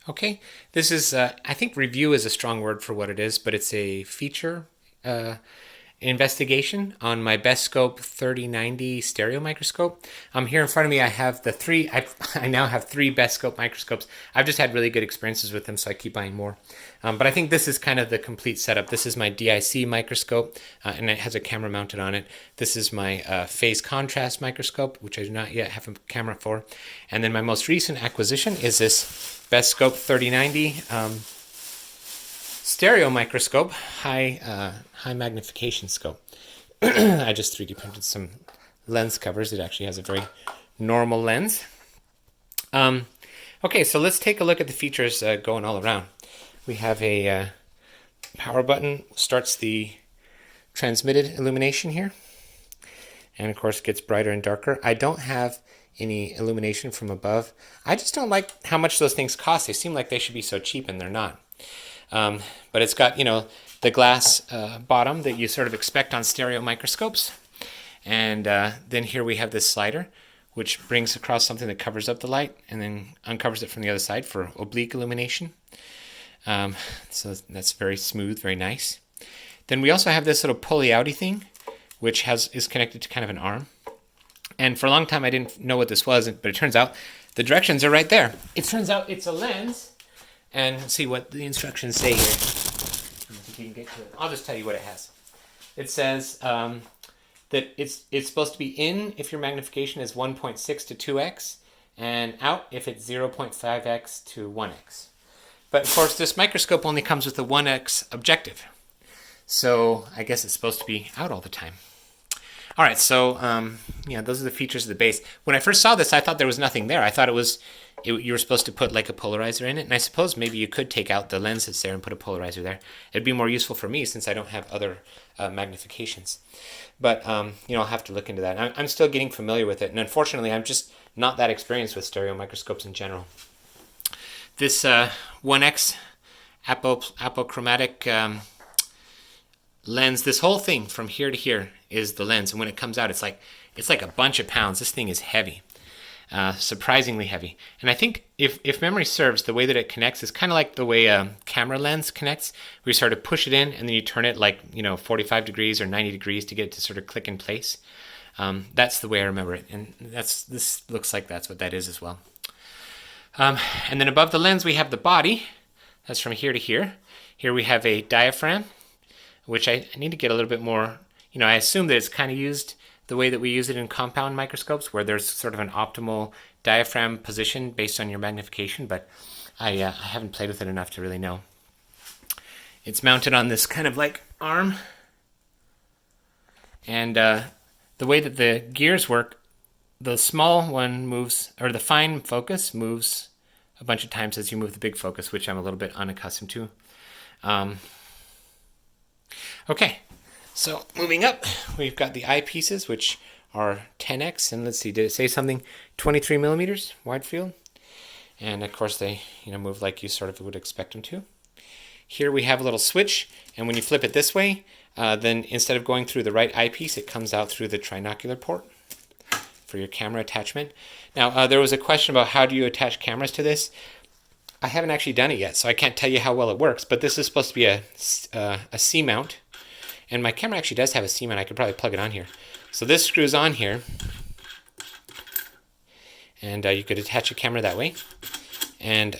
Okay, this is, I think review is a strong word for what it is, but it's a feature investigation on my Bestscope 3090 stereo microscope. Here in front of me, I have the three, I now have three Bestscope microscopes. I've just had really good experiences with them, so I keep buying more. But I think this is kind of the complete setup. This is my DIC microscope, and it has a camera mounted on it. This is my phase contrast microscope, which I do not yet have a camera for. And then my most recent acquisition is this Bestscope 3090 stereo microscope, high magnification scope. I just 3D printed some lens covers. It actually has a very normal lens. Okay, so let's take a look at the features going all around. We have a power button, starts the transmitted illumination here, and of course gets brighter and darker. I don't have any illumination from above. I just don't like how much those things cost. They seem like they should be so cheap, and they're not. But it's got, the glass bottom that you sort of expect on stereo microscopes. And then here we have this slider, which brings across something that covers up the light and then uncovers it from the other side for oblique illumination. So that's very smooth, very nice. Then we also have this little pulley-outy thing, which is connected to kind of an arm. And for a long time, I didn't know what this was, but it turns out the directions are right there. It turns out it's a lens. And let's see what the instructions say here. I don't think you can get to it. I'll just tell you what it has. It says that it's supposed to be in if your magnification is 1.6 to 2x, and out if it's 0.5x to 1x. But of course, this microscope only comes with a 1x objective. So I guess it's supposed to be out all the time. All right, so those are the features of the base. When I first saw this, I thought there was nothing there. I thought you were supposed to put like a polarizer in it, and I suppose maybe you could take out the lens that's there and put a polarizer there. It'd be more useful for me since I don't have other magnifications. But I'll have to look into that. I'm still getting familiar with it, and unfortunately, I'm just not that experienced with stereo microscopes in general. This 1x apochromatic lens, this whole thing from here to here is the lens, and when it comes out, it's like a bunch of pounds. This thing is heavy, surprisingly heavy. And I think if memory serves, the way that it connects is kind of like the way a camera lens connects, where you sort of push it in and then you turn it like 45 degrees or 90 degrees to get it to sort of click in place. That's the way I remember it, and this looks like that's what that is as well. And then above the lens we have the body. That's from here to here. Here we have a diaphragm, which I need to get a little bit more. I assume that it's kind of used the way that we use it in compound microscopes, where there's sort of an optimal diaphragm position based on your magnification, but I haven't played with it enough to really know. It's mounted on this kind of like arm, and the way that the gears work, the small one moves, or the fine focus moves a bunch of times as you move the big focus, which I'm a little bit unaccustomed to. Okay, so moving up, we've got the eyepieces, which are 10x, and let's see, did it say something? 23 millimeters wide field, and of course they move like you sort of would expect them to. Here we have a little switch, and when you flip it this way, then instead of going through the right eyepiece, it comes out through the trinocular port for your camera attachment. Now, there was a question about how do you attach cameras to this. I haven't actually done it yet, so I can't tell you how well it works, but this is supposed to be a C-mount, and my camera actually does have a C-mount. I could probably plug it on here. So this screws on here, and you could attach a camera that way. And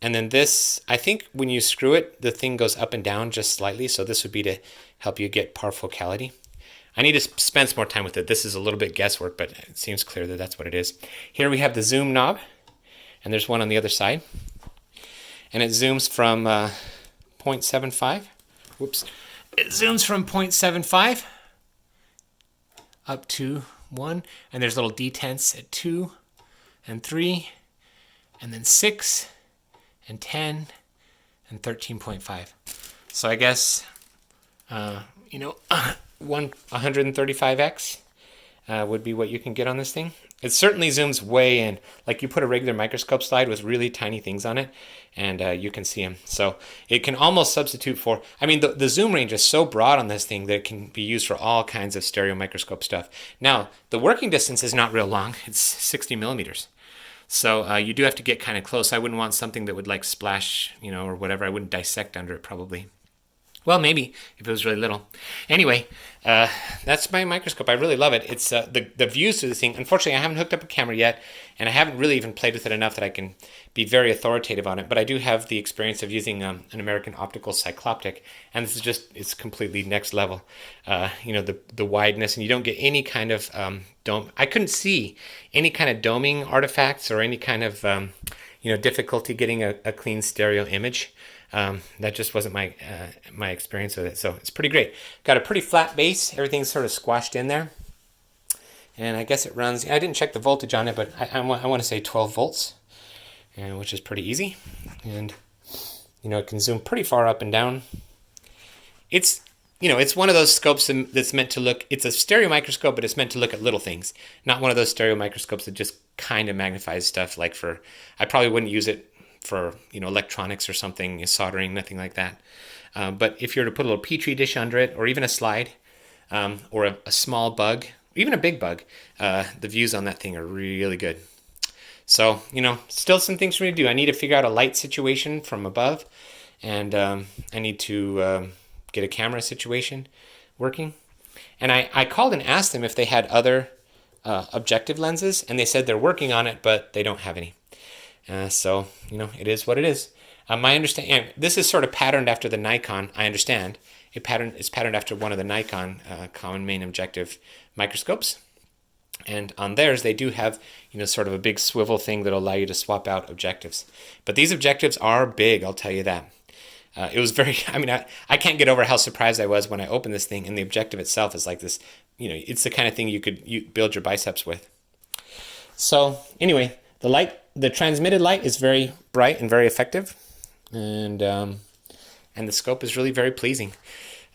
then this, I think when you screw it, the thing goes up and down just slightly, so this would be to help you get parfocality. I need to spend some more time with it. This is a little bit guesswork, but it seems clear that that's what it is. Here we have the zoom knob, and there's one on the other side. And it zooms from 0.75. Whoops. It zooms from 0.75 up to 1. And there's little detents at 2 and 3, and then 6 and 10 and 13.5. So I guess, 135x would be what you can get on this thing. It certainly zooms way in. Like you put a regular microscope slide with really tiny things on it, and you can see them. So it can almost substitute for, the zoom range is so broad on this thing that it can be used for all kinds of stereo microscope stuff. Now, the working distance is not real long. It's 60 millimeters. So you do have to get kind of close. I wouldn't want something that would like splash, or whatever. I wouldn't dissect under it probably. Well, maybe if it was really little. Anyway, that's my microscope. I really love it. It's the views to the thing. Unfortunately, I haven't hooked up a camera yet, and I haven't really even played with it enough that I can be very authoritative on it. But I do have the experience of using an American optical cycloptic, and this is it's completely next level. The wideness, and you don't get any kind of dome. I couldn't see any kind of doming artifacts or any kind of difficulty getting a clean stereo image. That just wasn't my experience with it. So it's pretty great. Got a pretty flat base. Everything's sort of squashed in there. And I guess it runs, I didn't check the voltage on it, but I want to say 12 volts, which is pretty easy. And, it can zoom pretty far up and down. It's one of those scopes that's meant to look, it's a stereo microscope, but it's meant to look at little things. Not one of those stereo microscopes that just kind of magnifies stuff I probably wouldn't use it for electronics or something, soldering, nothing like that. But if you were to put a little petri dish under it, or even a slide, or a small bug, even a big bug, the views on that thing are really good. So still some things for me to do. I need to figure out a light situation from above, and I need to get a camera situation working. And I called and asked them if they had other objective lenses, and they said they're working on it, but they don't have any. So it is what it is. My understanding, this is sort of patterned after the Nikon. I understand it's patterned after one of the Nikon common main objective microscopes, and on theirs they do have sort of a big swivel thing that'll allow you to swap out objectives. But these objectives are big, I'll tell you that. It was very. I can't get over how surprised I was when I opened this thing, and the objective itself is like this. It's the kind of thing you build your biceps with. So anyway. The transmitted light is very bright and very effective, and the scope is really very pleasing.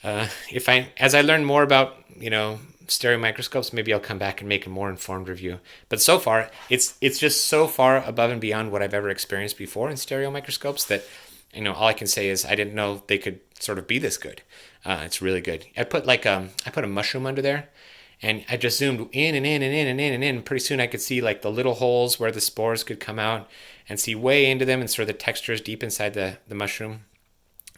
As I learn more about stereo microscopes, maybe I'll come back and make a more informed review. But so far, it's just so far above and beyond what I've ever experienced before in stereo microscopes that all I can say is I didn't know they could sort of be this good. It's really good. I put a mushroom under there. And I just zoomed in and in and in and in and in. Pretty soon I could see like the little holes where the spores could come out and see way into them and sort of the textures deep inside the mushroom.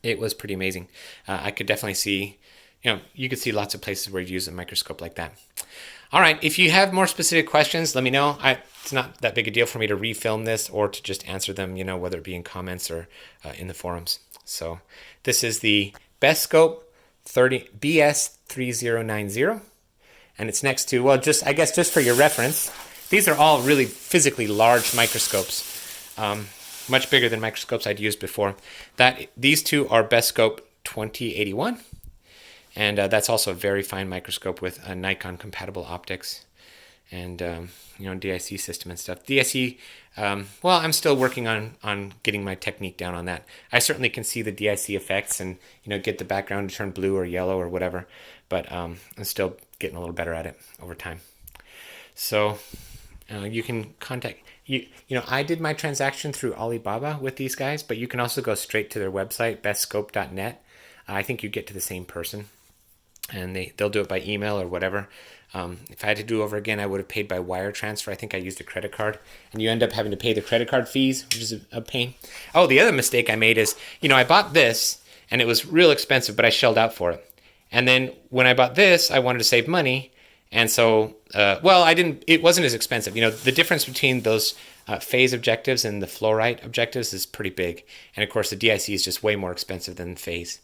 It was pretty amazing. I could definitely see, you could see lots of places where you use a microscope like that. All right, if you have more specific questions, let me know. It's not that big a deal for me to refilm this or to just answer them, whether it be in comments or in the forums. So this is the Bestscope BS3090. And it's next to, just for your reference, these are all really physically large microscopes, much bigger than microscopes I'd used before. These two are Bestscope 2081, and that's also a very fine microscope with a Nikon compatible optics and DIC system and stuff. DIC, I'm still working on getting my technique down on that. I certainly can see the DIC effects and get the background to turn blue or yellow or whatever, but I'm still getting a little better at it over time. So you can contact I did my transaction through Alibaba with these guys, but you can also go straight to their website, bestscope.net. I think you get to the same person, and they'll do it by email or whatever. If I had to do it over again, I would have paid by wire transfer. I think I used a credit card, and you end up having to pay the credit card fees, which is a pain. Oh, the other mistake I made is, I bought this, and it was real expensive, but I shelled out for it. And then when I bought this, I wanted to save money, and so, I didn't. It wasn't as expensive. The difference between those phase objectives and the fluorite objectives is pretty big, and of course, the DIC is just way more expensive than phase.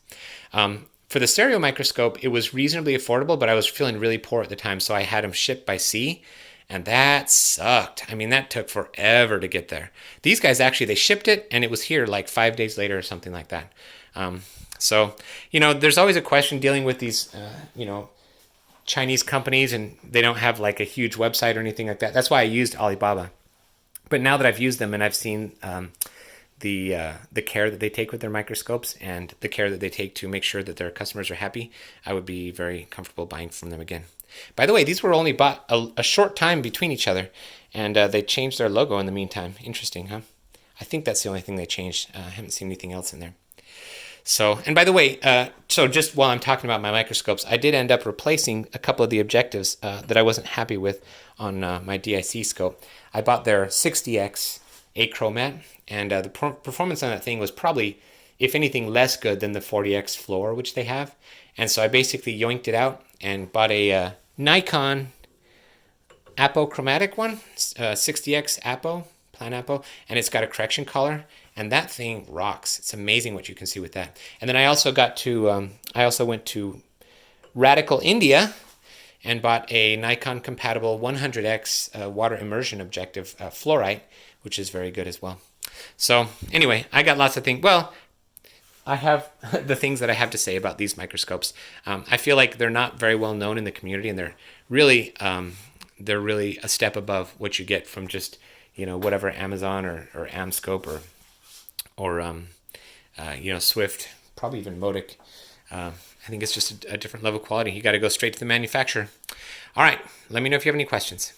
For the stereo microscope, it was reasonably affordable, but I was feeling really poor at the time, so I had them shipped by sea, and that sucked. That took forever to get there. These guys they shipped it, and it was here like 5 days later or something like that. So, there's always a question dealing with these, Chinese companies, and they don't have like a huge website or anything like that. That's why I used Alibaba. But now that I've used them and I've seen the care that they take with their microscopes and the care that they take to make sure that their customers are happy, I would be very comfortable buying from them again. By the way, these were only bought a short time between each other, and they changed their logo in the meantime. Interesting, huh? I think that's the only thing they changed. I haven't seen anything else in there. So, and by the way, so just while I'm talking about my microscopes, I did end up replacing a couple of the objectives that I wasn't happy with on my DIC scope. I bought their 60x achromat, and the performance on that thing was probably, if anything, less good than the 40x fluor, which they have. And so I basically yoinked it out and bought a Nikon apochromatic one, 60x apo, plan apo, and it's got a correction color, and that thing rocks. It's amazing what you can see with that. And then I also went to Radical India and bought a Nikon compatible 100x water immersion objective fluorite, which is very good as well. So anyway, I got lots of things. Well, I have the things that I have to say about these microscopes. I feel like they're not very well known in the community, and they're really a step above what you get from just whatever Amazon or Amscope or Swift, probably even Modic. I think it's just a different level of quality. You got to go straight to the manufacturer. All right, let me know if you have any questions.